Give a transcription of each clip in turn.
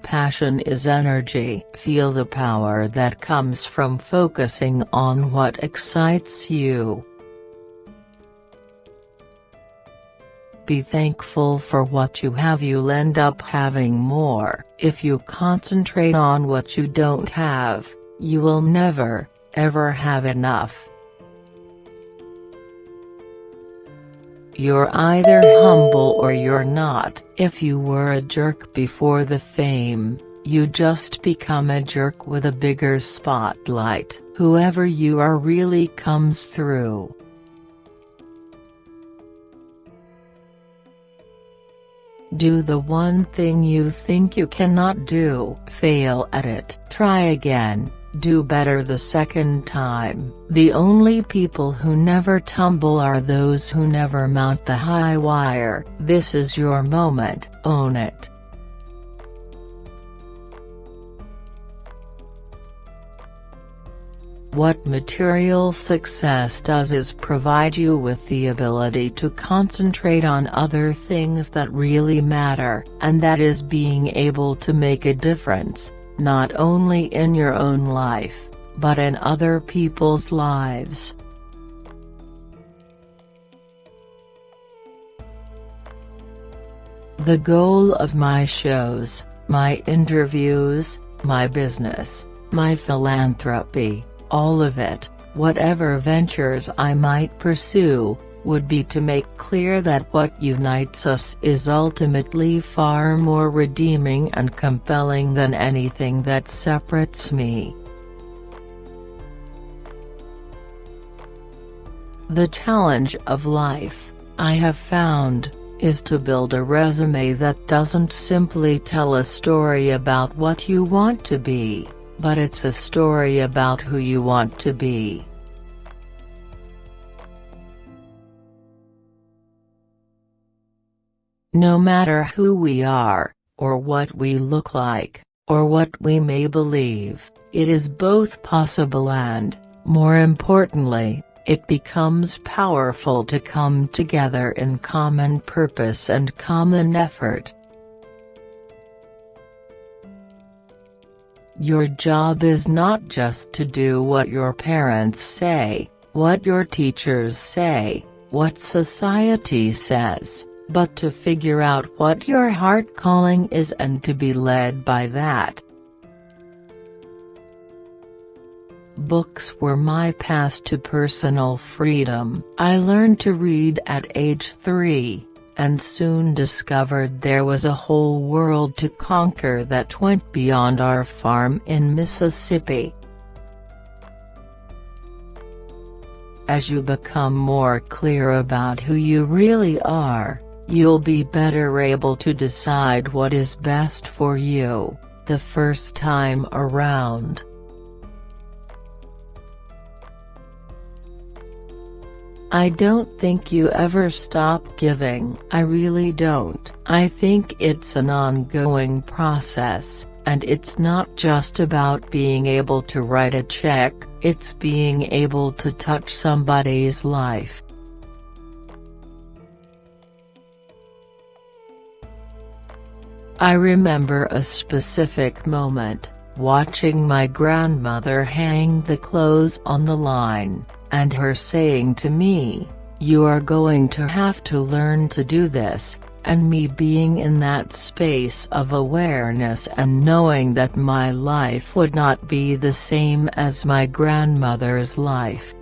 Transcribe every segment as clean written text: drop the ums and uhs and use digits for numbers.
passion is energy. Feel the power that comes from focusing on what excites you. Be thankful for what you have. You'll end up having more. If you concentrate on what you don't have, you will never, ever have enough. You're either humble or you're not. If you were a jerk before the fame, you just become a jerk with a bigger spotlight. Whoever you are really comes through. Do the one thing you think you cannot do. Fail at it. Try again. Do better the second time. The only people who never tumble are those who never mount the high wire. This is your moment. Own it. What material success does is provide you with the ability to concentrate on other things that really matter, and that is being able to make a difference, not only in your own life, but in other people's lives. The goal of my shows, my interviews, my business, my philanthropy, all of it, whatever ventures I might pursue, would be to make clear that what unites us is ultimately far more redeeming and compelling than anything that separates me. The challenge of life, I have found, is to build a resume that doesn't simply tell a story about what you want to be, but it's a story about who you want to be. No matter who we are, or what we look like, or what we may believe, it is both possible and, more importantly, it becomes powerful to come together in common purpose and common effort. Your job is not just to do what your parents say, what your teachers say, what society says, but to figure out what your heart calling is and to be led by that. Books were my path to personal freedom. I learned to read at age 3. And soon discovered there was a whole world to conquer that went beyond our farm in Mississippi. As you become more clear about who you really are, you'll be better able to decide what is best for you, the first time around. I don't think you ever stop giving. I really don't. I think it's an ongoing process, and it's not just about being able to write a check, it's being able to touch somebody's life. I remember a specific moment, watching my grandmother hang the clothes on the line, and her saying to me, "You are going to have to learn to do this," and me being in that space of awareness and knowing that my life would not be the same as my grandmother's life.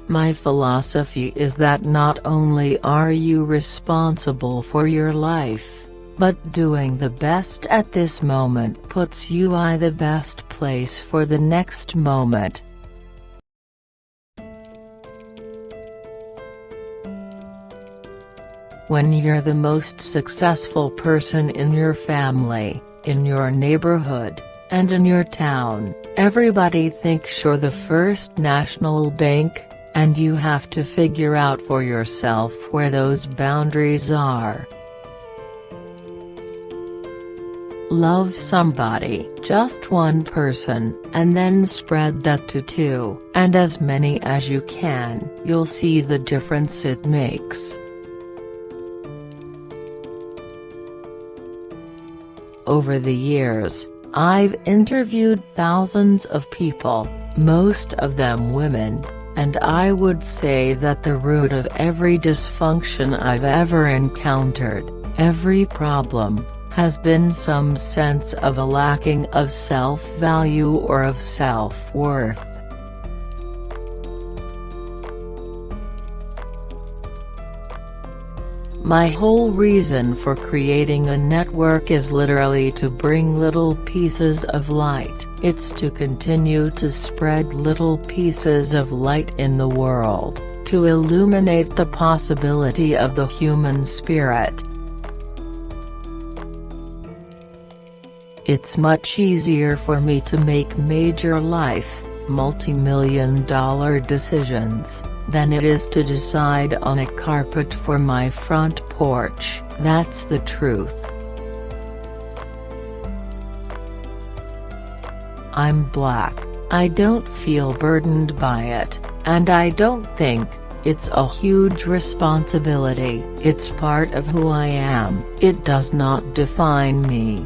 My philosophy is that not only are you responsible for your life, but doing the best at this moment puts you in the best place for the next moment. When you're the most successful person in your family, in your neighborhood, and in your town, everybody thinks you're the first national bank, and you have to figure out for yourself where those boundaries are. Love somebody, just one person, and then spread that to 2, and as many as you can. You'll see the difference it makes. Over the years, I've interviewed thousands of people, most of them women, and I would say that the root of every dysfunction I've ever encountered, every problem, has been some sense of a lacking of self-value or of self-worth. My whole reason for creating a network is literally to bring little pieces of light. It's to continue to spread little pieces of light in the world, to illuminate the possibility of the human spirit. It's much easier for me to make major life, multi-million-dollar decisions than it is to decide on a carpet for my front porch. That's the truth. I'm Black. I don't feel burdened by it, and I don't think it's a huge responsibility. It's part of who I am. It does not define me.